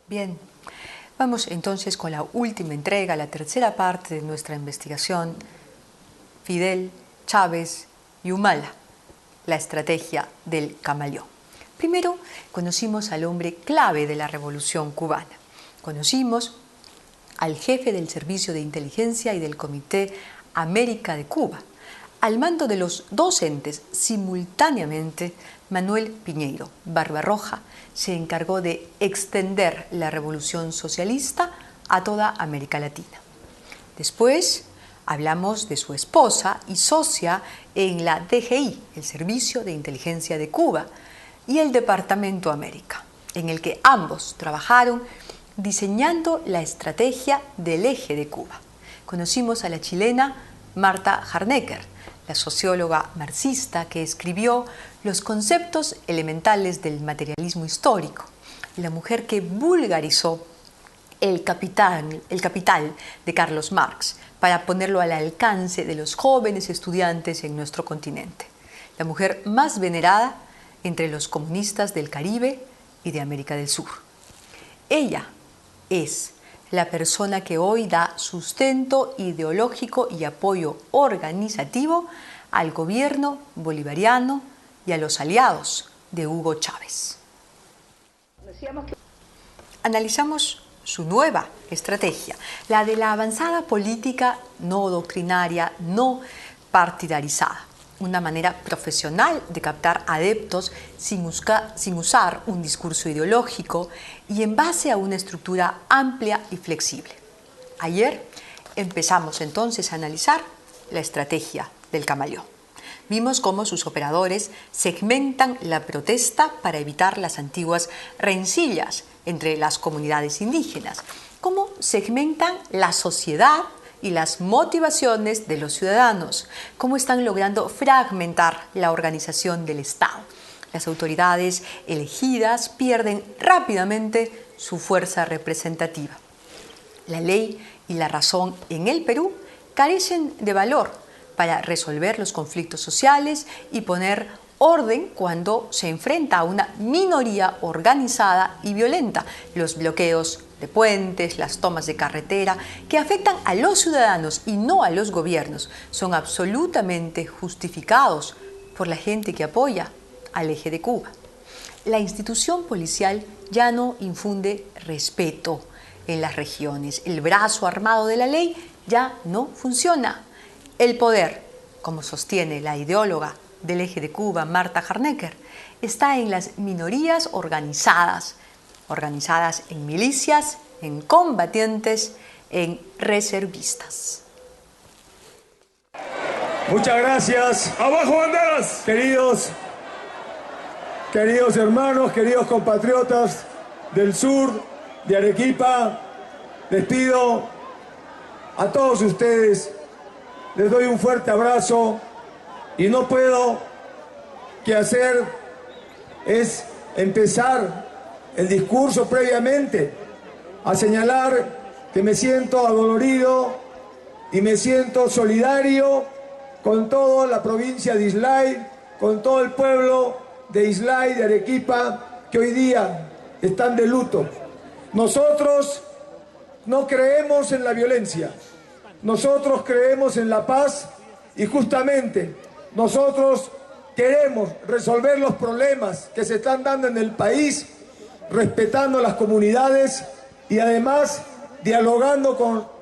Bien, vamos entonces con la última entrega, la tercera parte de nuestra investigación, Fidel, Chávez y Humala, la estrategia del camaleón. Primero, conocimos al hombre clave de la Revolución cubana. Conocimos al jefe del Servicio de Inteligencia y del Comité América de Cuba. Al mando de los dos entes, simultáneamente, Manuel Piñeiro Barbarroja se encargó de extender la revolución socialista a toda América Latina. Después hablamos de su esposa y socia en la DGI, el Servicio de Inteligencia de Cuba, y el Departamento América, en el que ambos trabajaron diseñando la estrategia del eje de Cuba. Conocimos a la chilena Marta Harnecker, la socióloga marxista que escribió los conceptos elementales del materialismo histórico, la mujer que vulgarizó el capital de Carlos Marx para ponerlo al alcance de los jóvenes estudiantes en nuestro continente, la mujer más venerada entre los comunistas del Caribe y de América del Sur. Ella es la persona que hoy da sustento ideológico y apoyo organizativo al gobierno bolivariano y a los aliados de Hugo Chávez. Analizamos su nueva estrategia, la de la avanzada política no doctrinaria, no partidarizada, una manera profesional de captar adeptos sin usar un discurso ideológico y en base a una estructura amplia y flexible. Ayer empezamos entonces a analizar la estrategia del camaleón. Vimos cómo sus operadores segmentan la protesta para evitar las antiguas rencillas entre las comunidades indígenas, cómo segmentan la sociedad y las motivaciones de los ciudadanos, cómo están logrando fragmentar la organización del Estado. Las autoridades elegidas pierden rápidamente su fuerza representativa. La ley y la razón en el Perú carecen de valor para resolver los conflictos sociales y poner orden cuando se enfrenta a una minoría organizada y violenta. Los bloqueos de puentes, las tomas de carretera, que afectan a los ciudadanos y no a los gobiernos, son absolutamente justificados por la gente que apoya al eje de Cuba. La institución policial ya no infunde respeto en las regiones. El brazo armado de la ley ya no funciona. El poder, como sostiene la ideóloga del eje de Cuba, Marta Harnecker, está en las minorías organizadas en milicias, en combatientes, en reservistas. Muchas gracias. ¡Abajo banderas! Queridos hermanos, queridos compatriotas del sur, de Arequipa, les pido a todos ustedes, les doy un fuerte abrazo y no puedo que hacer es empezar el discurso previamente a señalar que me siento adolorido y me siento solidario con toda la provincia de Islay, con todo el pueblo de Islay, de Arequipa, que hoy día están de luto. Nosotros no creemos en la violencia, nosotros creemos en la paz y justamente nosotros queremos resolver los problemas que se están dando en el país respetando las comunidades y además dialogando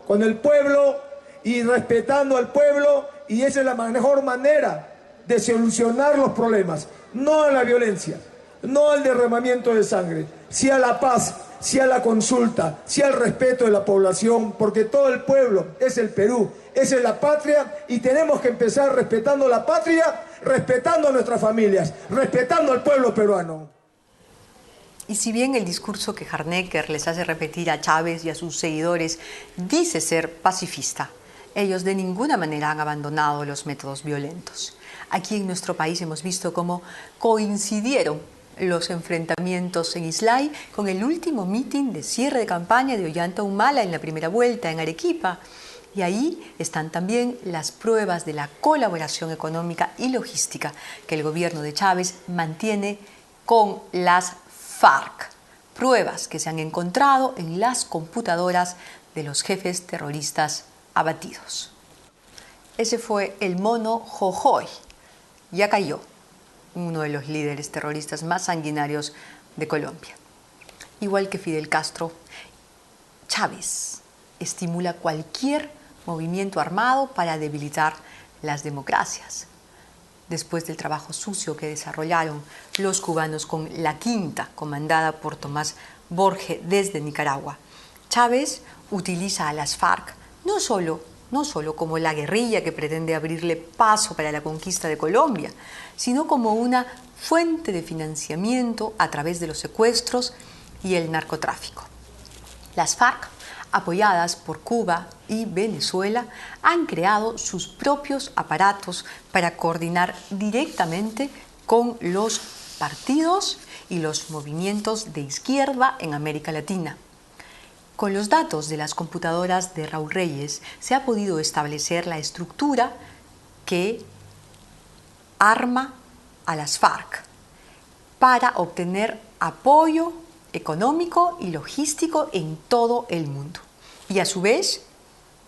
con el pueblo y respetando al pueblo, y esa es la mejor manera de solucionar los problemas, no a la violencia, no al derramamiento de sangre, sí a la paz, sí a la consulta, sí al respeto de la población, porque todo el pueblo es el Perú, esa es la patria y tenemos que empezar respetando la patria, respetando a nuestras familias, respetando al pueblo peruano. Y si bien el discurso que Harnecker les hace repetir a Chávez y a sus seguidores dice ser pacifista, ellos de ninguna manera han abandonado los métodos violentos. Aquí en nuestro país hemos visto cómo coincidieron los enfrentamientos en Islay con el último mitin de cierre de campaña de Ollanta Humala en la primera vuelta en Arequipa. Y ahí están también las pruebas de la colaboración económica y logística que el gobierno de Chávez mantiene con las FARC pruebas que se han encontrado en las computadoras de los jefes terroristas abatidos. Ese fue el mono Jojoy. Ya cayó, uno de los líderes terroristas más sanguinarios de Colombia. Igual que Fidel Castro, Chávez estimula cualquier movimiento armado para debilitar las democracias. Después del trabajo sucio que desarrollaron los cubanos con la Quinta, comandada por Tomás Borge desde Nicaragua, Chávez utiliza a las FARC no solo como la guerrilla que pretende abrirle paso para la conquista de Colombia, sino como una fuente de financiamiento a través de los secuestros y el narcotráfico. Las FARC, apoyadas por Cuba y Venezuela, han creado sus propios aparatos para coordinar directamente con los partidos y los movimientos de izquierda en América Latina. Con los datos de las computadoras de Raúl Reyes se ha podido establecer la estructura que arma a las FARC para obtener apoyo económico y logístico en todo el mundo. Y a su vez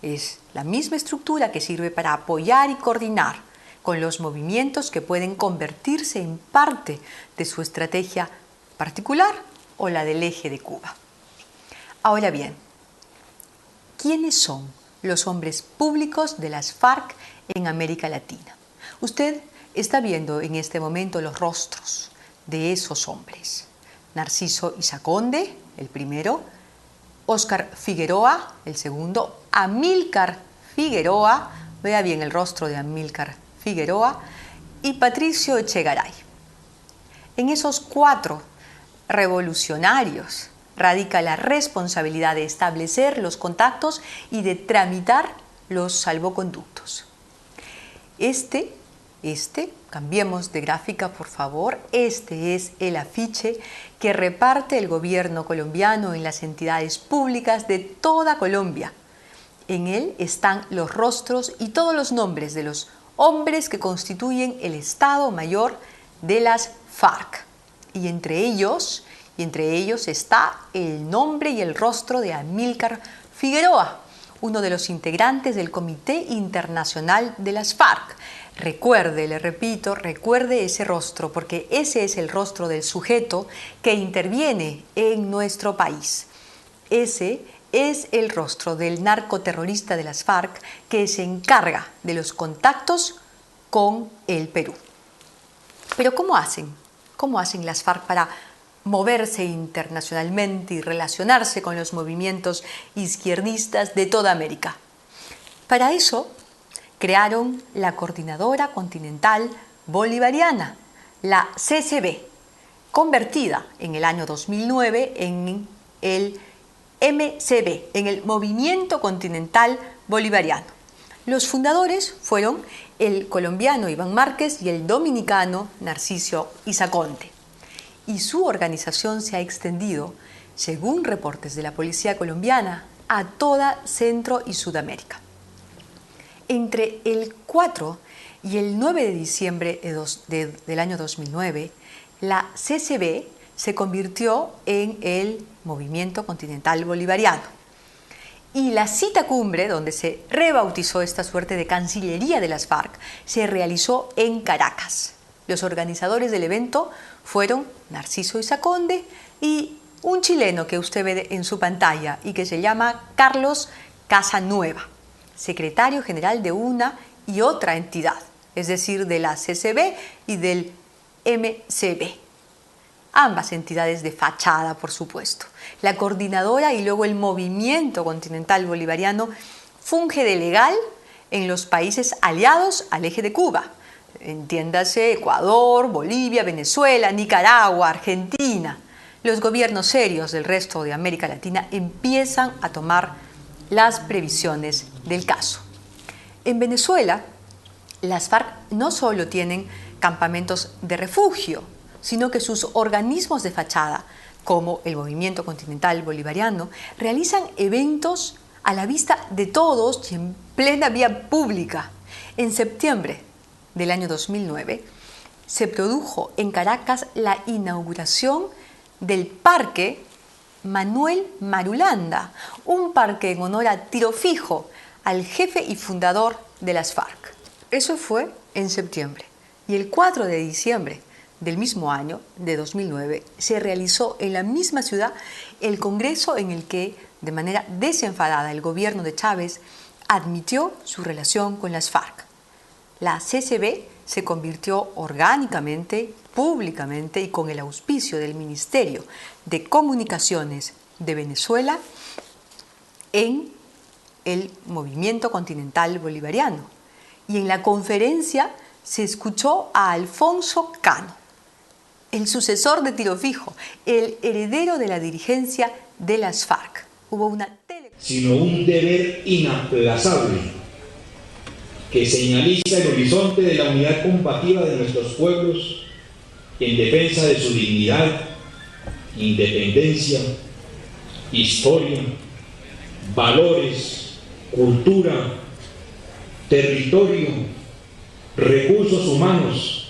es la misma estructura que sirve para apoyar y coordinar con los movimientos que pueden convertirse en parte de su estrategia particular o la del eje de Cuba. Ahora bien, ¿quiénes son los hombres públicos de las FARC en América Latina? Usted está viendo en este momento los rostros de esos hombres. Narciso Izaconde, el primero, Óscar Figueroa, el segundo, Amílcar Figueroa, vea bien el rostro de Amílcar Figueroa, y Patricio Echegaray. En esos 4 revolucionarios radica la responsabilidad de establecer los contactos y de tramitar los salvoconductos. Cambiemos de gráfica por favor, este es el afiche que reparte el gobierno colombiano en las entidades públicas de toda Colombia. En él están los rostros y todos los nombres de los hombres que constituyen el Estado Mayor de las FARC. Y entre ellos está el nombre y el rostro de Amílcar Figueroa, uno de los integrantes del Comité Internacional de las FARC. Recuerde, le repito, recuerde ese rostro, porque ese es el rostro del sujeto que interviene en nuestro país. Ese es el rostro del narcoterrorista de las FARC que se encarga de los contactos con el Perú. Pero ¿cómo hacen? ¿Cómo hacen las FARC para moverse internacionalmente y relacionarse con los movimientos izquierdistas de toda América? Para eso crearon la Coordinadora Continental Bolivariana, la CCB, convertida en el año 2009 en el MCB, en el Movimiento Continental Bolivariano. Los fundadores fueron el colombiano Iván Márquez y el dominicano Narciso Izaconde. Y su organización se ha extendido, según reportes de la Policía Colombiana, a toda Centro y Sudamérica. Entre el 4 y el 9 de diciembre del año 2009, la CCB se convirtió en el Movimiento Continental Bolivariano. Y la cita cumbre, donde se rebautizó esta suerte de Cancillería de las FARC, se realizó en Caracas. Los organizadores del evento fueron Narciso Izaconde y un chileno que usted ve en su pantalla y que se llama Carlos Casanueva, secretario general de una y otra entidad, es decir, de la CCB y del MCB. Ambas entidades de fachada, por supuesto. La coordinadora y luego el Movimiento Continental Bolivariano funge de legal en los países aliados al eje de Cuba. Entiéndase Ecuador, Bolivia, Venezuela, Nicaragua, Argentina. Los gobiernos serios del resto de América Latina empiezan a tomar las previsiones del caso. En Venezuela, las FARC no solo tienen campamentos de refugio, sino que sus organismos de fachada, como el Movimiento Continental Bolivariano, realizan eventos a la vista de todos y en plena vía pública. En septiembre del año 2009 se produjo en Caracas la inauguración del Parque Manuel Marulanda, un parque en honor a Tiro Fijo, al jefe y fundador de las FARC. Eso fue en septiembre. Y el 4 de diciembre del mismo año, de 2009, se realizó en la misma ciudad el congreso en el que, de manera desenfadada, el gobierno de Chávez admitió su relación con las FARC. La CCB se convirtió orgánicamente, públicamente y con el auspicio del Ministerio de Comunicaciones de Venezuela en el Movimiento Continental Bolivariano. Y en la conferencia se escuchó a Alfonso Cano, el sucesor de Tiro Fijo, el heredero de la dirigencia de las FARC. Hubo una sino un deber inaplazable que señaliza el horizonte de la unidad combativa de nuestros pueblos en defensa de su dignidad, independencia, historia, valores, cultura, territorio, recursos humanos,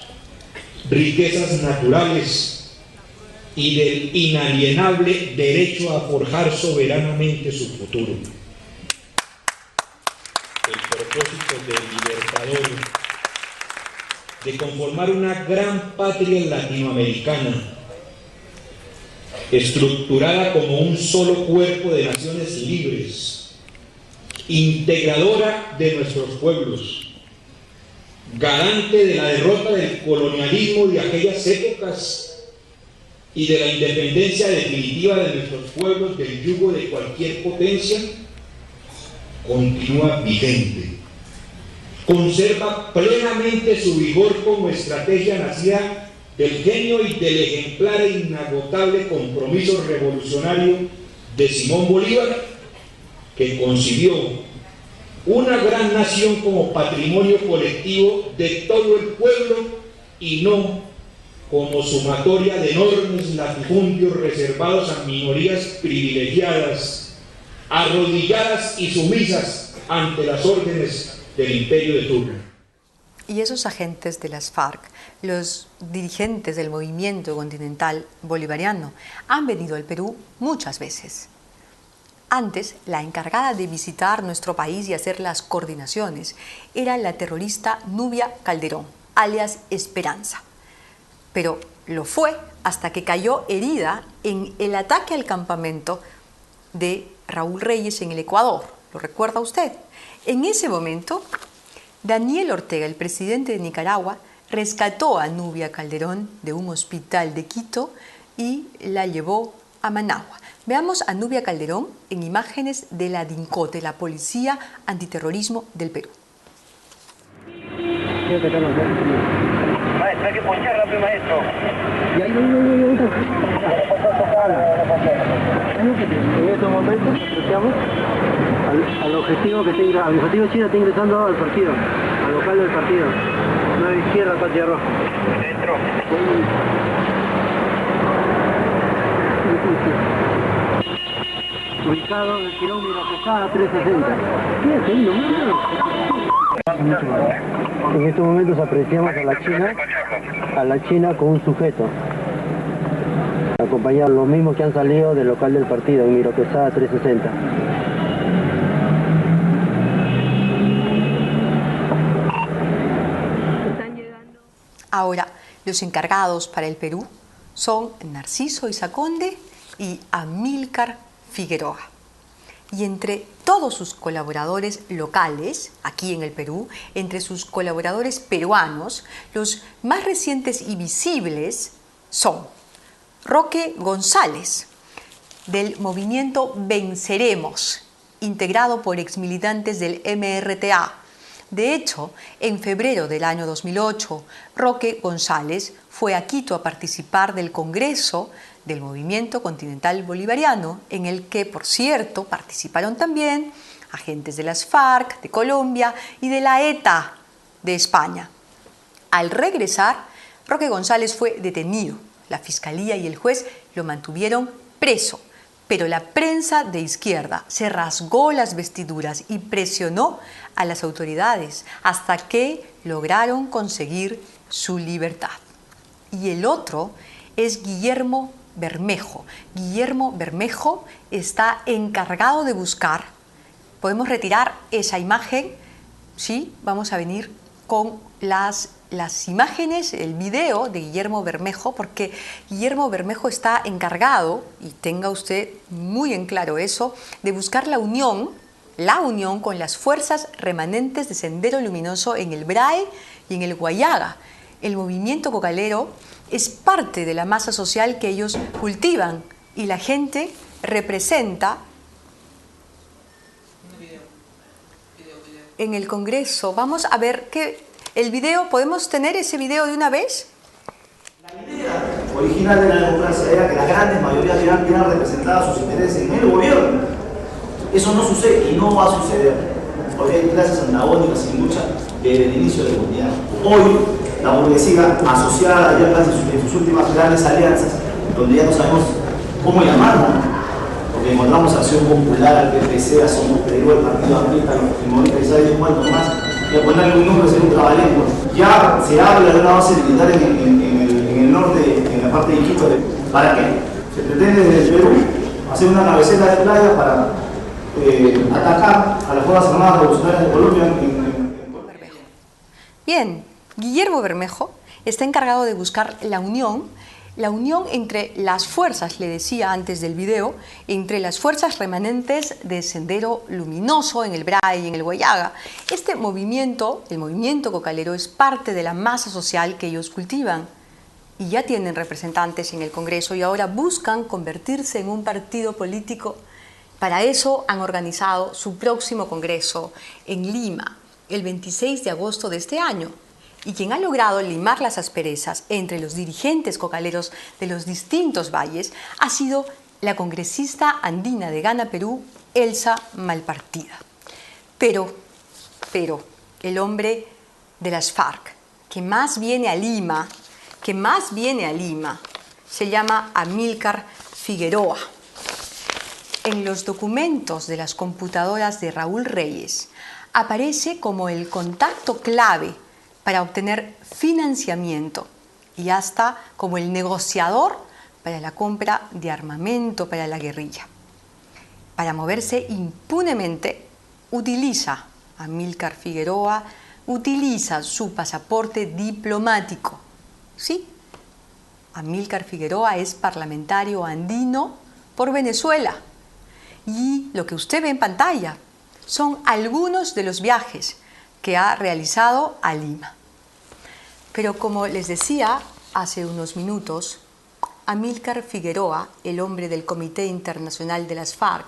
riquezas naturales y del inalienable derecho a forjar soberanamente su futuro. El propósito del libertador de conformar una gran patria latinoamericana, estructurada como un solo cuerpo de naciones libres, integradora de nuestros pueblos, garante de la derrota del colonialismo de aquellas épocas y de la independencia definitiva de nuestros pueblos del yugo de cualquier potencia, continúa vigente. Conserva plenamente su vigor como estrategia nacida del genio y del ejemplar e inagotable compromiso revolucionario de Simón Bolívar, que concibió una gran nación como patrimonio colectivo de todo el pueblo y no como sumatoria de enormes latifundios reservados a minorías privilegiadas, arrodilladas y sumisas ante las órdenes del imperio de turno. Y esos agentes de las FARC, los dirigentes del movimiento continental bolivariano, han venido al Perú muchas veces. Antes, la encargada de visitar nuestro país y hacer las coordinaciones era la terrorista Nubia Calderón, alias Esperanza. Pero lo fue hasta que cayó herida en el ataque al campamento de Raúl Reyes en el Ecuador. ¿Lo recuerda usted? En ese momento, Daniel Ortega, el presidente de Nicaragua, rescató a Nubia Calderón de un hospital de Quito y la llevó a Managua. Veamos a Nubia Calderón en imágenes de la DINCOTE, la Policía Antiterrorismo del Perú. Maestro, hay que poncharla, maestro. En estos momentos apreciamos al objetivo chino está ingresando al partido, al local del partido. 9 izquierda, patria roja. Dentro. Ubicado en el kilómetro Pesada 360. Fíjate, ahí nomás. En estos momentos apreciamos a la China con un sujeto. Acompañados los mismos que han salido del local del partido, en Miroquesada 360. Ahora, los encargados para el Perú son Narciso Isaconde y Amílcar Figueroa. Y entre todos sus colaboradores locales, aquí en el Perú, entre sus colaboradores peruanos, los más recientes y visibles son Roque González, del movimiento Venceremos, integrado por exmilitantes del MRTA. De hecho, en febrero del año 2008, Roque González fue a Quito a participar del Congreso del Movimiento Continental Bolivariano, en el que, por cierto, participaron también agentes de las FARC, de Colombia y de la ETA de España. Al regresar, Roque González fue detenido. La Fiscalía y el juez lo mantuvieron preso, pero la prensa de izquierda se rasgó las vestiduras y presionó a las autoridades hasta que lograron conseguir su libertad. Y el otro es Guillermo Bermejo. Guillermo Bermejo está encargado de buscar. Podemos retirar esa imagen, ¿sí? Vamos a venir con las imágenes, el video de Guillermo Bermejo, porque Guillermo Bermejo está encargado, y tenga usted muy en claro eso, de buscar la unión con las fuerzas remanentes de Sendero Luminoso en el BRAE y en el Huallaga. El movimiento cocalero es parte de la masa social que ellos cultivan y la gente representa en el Congreso. Vamos a ver el video, ¿podemos tener ese video de una vez? La idea original de la democracia era que las grandes mayorías vieran representadas sus intereses en el gobierno. Eso no sucede y no va a suceder, porque hay clases antagónicas sin lucha desde el inicio de la comunidad. Hoy, la burguesía asociada ya casi en sus últimas grandes alianzas, donde ya no sabemos cómo llamarla, porque encontramos Acción Popular, al PPC, a Somos Perú, el Partido Amplista, los Fujimoristas y sabe cuántos más, y a ponerle un nombre sería un trabalengua. Ya se habla de una base militar en el norte, en la parte de Iquitos. ¿Para qué? Se pretende desde el Perú hacer una cabecera de playa para atacar a las Fuerzas Armadas Revolucionarias de Colombia. Bien, Guillermo Bermejo está encargado de buscar la unión entre las fuerzas, le decía antes del video, entre las fuerzas remanentes de Sendero Luminoso en el BRAE y en el Huallaga. Este movimiento, el movimiento cocalero, es parte de la masa social que ellos cultivan y ya tienen representantes en el Congreso y ahora buscan convertirse en un partido político. Para eso han organizado su próximo Congreso en Lima, el 26 de agosto de este año. Y quien ha logrado limar las asperezas entre los dirigentes cocaleros de los distintos valles ha sido la congresista andina de Gana Perú, Elsa Malpartida. Pero el hombre de las FARC, que más viene a Lima, se llama Amílcar Figueroa. En los documentos de las computadoras de Raúl Reyes aparece como el contacto clave para obtener financiamiento y hasta como el negociador para la compra de armamento para la guerrilla. Para moverse impunemente, Amílcar Figueroa utiliza su pasaporte diplomático. Sí, Amílcar Figueroa es parlamentario andino por Venezuela. Y lo que usted ve en pantalla son algunos de los viajes que ha realizado a Lima. Pero como les decía hace unos minutos, Amílcar Figueroa, el hombre del Comité Internacional de las FARC,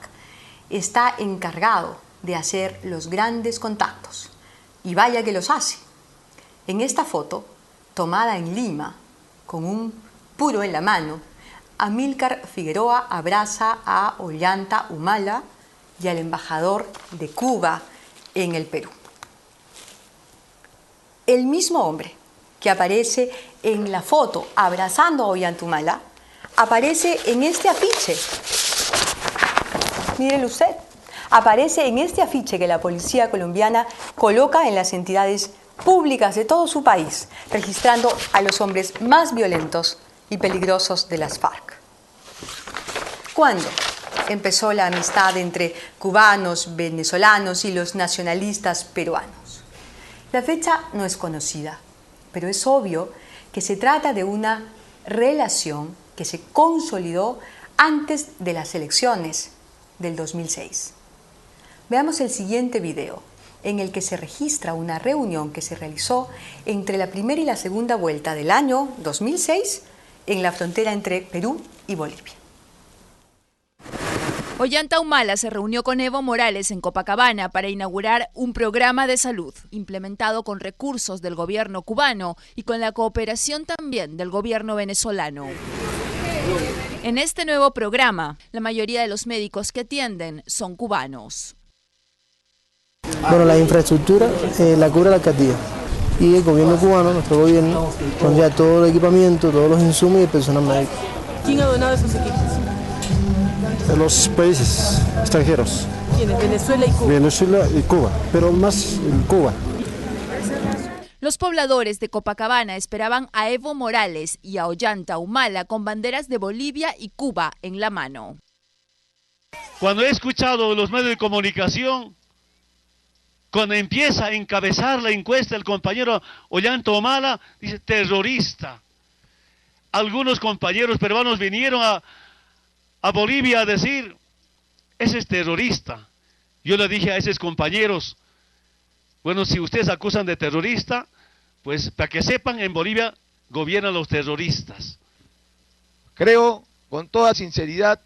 está encargado de hacer los grandes contactos. Y vaya que los hace. En esta foto, tomada en Lima, con un puro en la mano, Amílcar Figueroa abraza a Ollanta Humala y al embajador de Cuba en el Perú. El mismo hombre que aparece en la foto abrazando a Ollanta Humala aparece en este afiche. Mírenlo usted. Aparece en este afiche que la policía colombiana coloca en las entidades públicas de todo su país, registrando a los hombres más violentos y peligrosos de las FARC. ¿Cuándo empezó la amistad entre cubanos, venezolanos y los nacionalistas peruanos? La fecha no es conocida, pero es obvio que se trata de una relación que se consolidó antes de las elecciones del 2006. Veamos el siguiente video, en el que se registra una reunión que se realizó entre la primera y la segunda vuelta del año 2006 en la frontera entre Perú y Bolivia. Ollanta Humala se reunió con Evo Morales en Copacabana para inaugurar un programa de salud implementado con recursos del gobierno cubano y con la cooperación también del gobierno venezolano. En este nuevo programa, la mayoría de los médicos que atienden son cubanos. Bueno, la infraestructura la cubre la alcaldía y el gobierno cubano, nuestro gobierno, con ya todo el equipamiento, todos los insumos y el personal médico. ¿Quién ha donado esos equipos? Los países extranjeros. ¿Quiénes? Venezuela y Cuba. Venezuela y Cuba, pero más en Cuba. Los pobladores de Copacabana esperaban a Evo Morales y a Ollanta Humala con banderas de Bolivia y Cuba en la mano. Cuando he escuchado los medios de comunicación, cuando empieza a encabezar la encuesta el compañero Ollanta Humala, dice terrorista. Algunos compañeros peruanos vinieron a Bolivia a decir, ese es terrorista. Yo le dije a esos compañeros, bueno, si ustedes acusan de terrorista, pues para que sepan, en Bolivia gobiernan los terroristas. Creo, con toda sinceridad,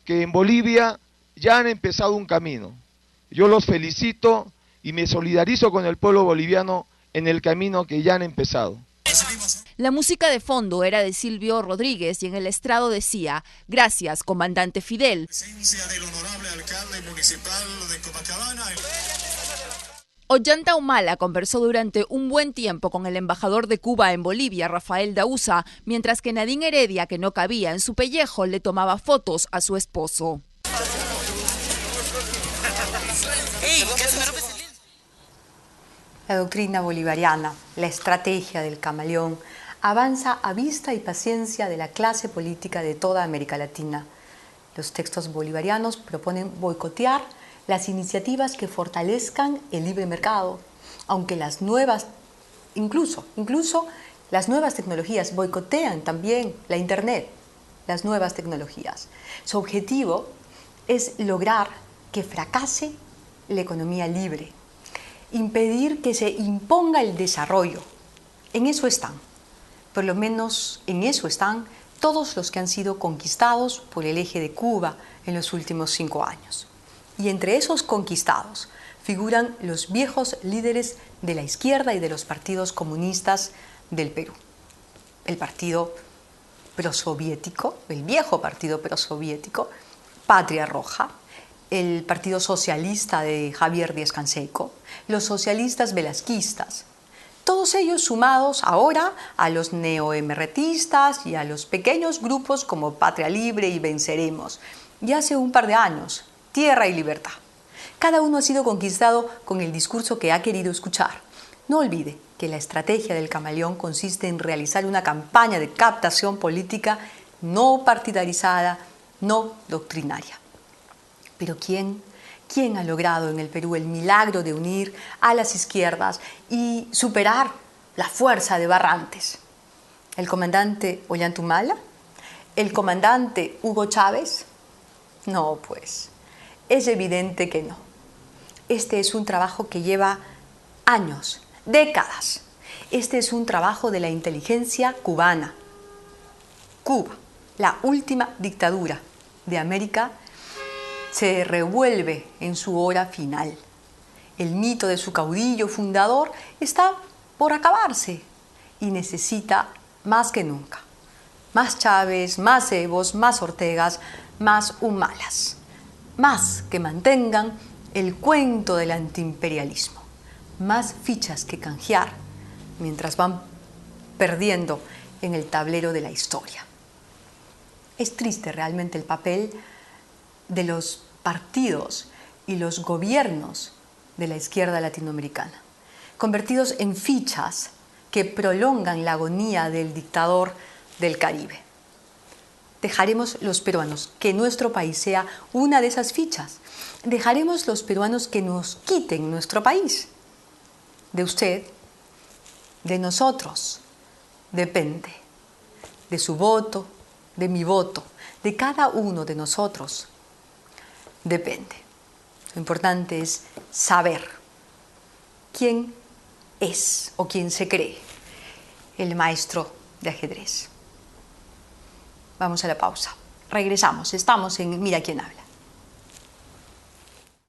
que en Bolivia ya han empezado un camino. Yo los felicito y me solidarizo con el pueblo boliviano en el camino que ya han empezado. La música de fondo era de Silvio Rodríguez y en el estrado decía, gracias, comandante Fidel. Presencia del honorable alcalde municipal de Copacabana. Ollanta Humala conversó durante un buen tiempo con el embajador de Cuba en Bolivia, Rafael Daúsa, mientras que Nadine Heredia, que no cabía en su pellejo, le tomaba fotos a su esposo. La doctrina bolivariana, la estrategia del camaleón, avanza a vista y paciencia de la clase política de toda América Latina. Los textos bolivarianos proponen boicotear las iniciativas que fortalezcan el libre mercado, aunque las nuevas, incluso las nuevas tecnologías boicotean también la Internet, las nuevas tecnologías. Su objetivo es lograr que fracase la economía libre, impedir que se imponga el desarrollo. En eso están, por lo menos en eso están todos los que han sido conquistados por el eje de Cuba en los últimos 5 años. Y entre esos conquistados figuran los viejos líderes de la izquierda y de los partidos comunistas del Perú. El partido prosoviético, el viejo partido prosoviético, Patria Roja, el Partido Socialista de Javier Díaz-Canseco, los socialistas velasquistas, todos ellos sumados ahora a los neoemerretistas y a los pequeños grupos como Patria Libre y Venceremos, y hace un par de años, Tierra y Libertad. Cada uno ha sido conquistado con el discurso que ha querido escuchar. No olvide que la estrategia del camaleón consiste en realizar una campaña de captación política no partidarizada, no doctrinaria. Pero ¿quién ha logrado en el Perú el milagro de unir a las izquierdas y superar la fuerza de Barrantes? ¿El comandante Ollanta Humala? ¿El comandante Hugo Chávez? No, pues, es evidente que no. Este es un trabajo que lleva años, décadas. Este es un trabajo de la inteligencia cubana. Cuba, la última dictadura de América, se revuelve en su hora final. El mito de su caudillo fundador está por acabarse y necesita más que nunca más Chávez, más Evos, más Ortegas, más Humalas, más que mantengan el cuento del antiimperialismo, más fichas que canjear mientras van perdiendo en el tablero de la historia. Es triste realmente el papel de los partidos y los gobiernos de la izquierda latinoamericana, convertidos en fichas que prolongan la agonía del dictador del Caribe. Dejaremos los peruanos que nuestro país sea una de esas fichas. Dejaremos los peruanos que nos quiten nuestro país. De usted, de nosotros, depende. De su voto, de mi voto, de cada uno de nosotros, depende. Lo importante es saber quién es o quién se cree el maestro de ajedrez. Vamos a la pausa. Regresamos. Estamos en Mira quién habla.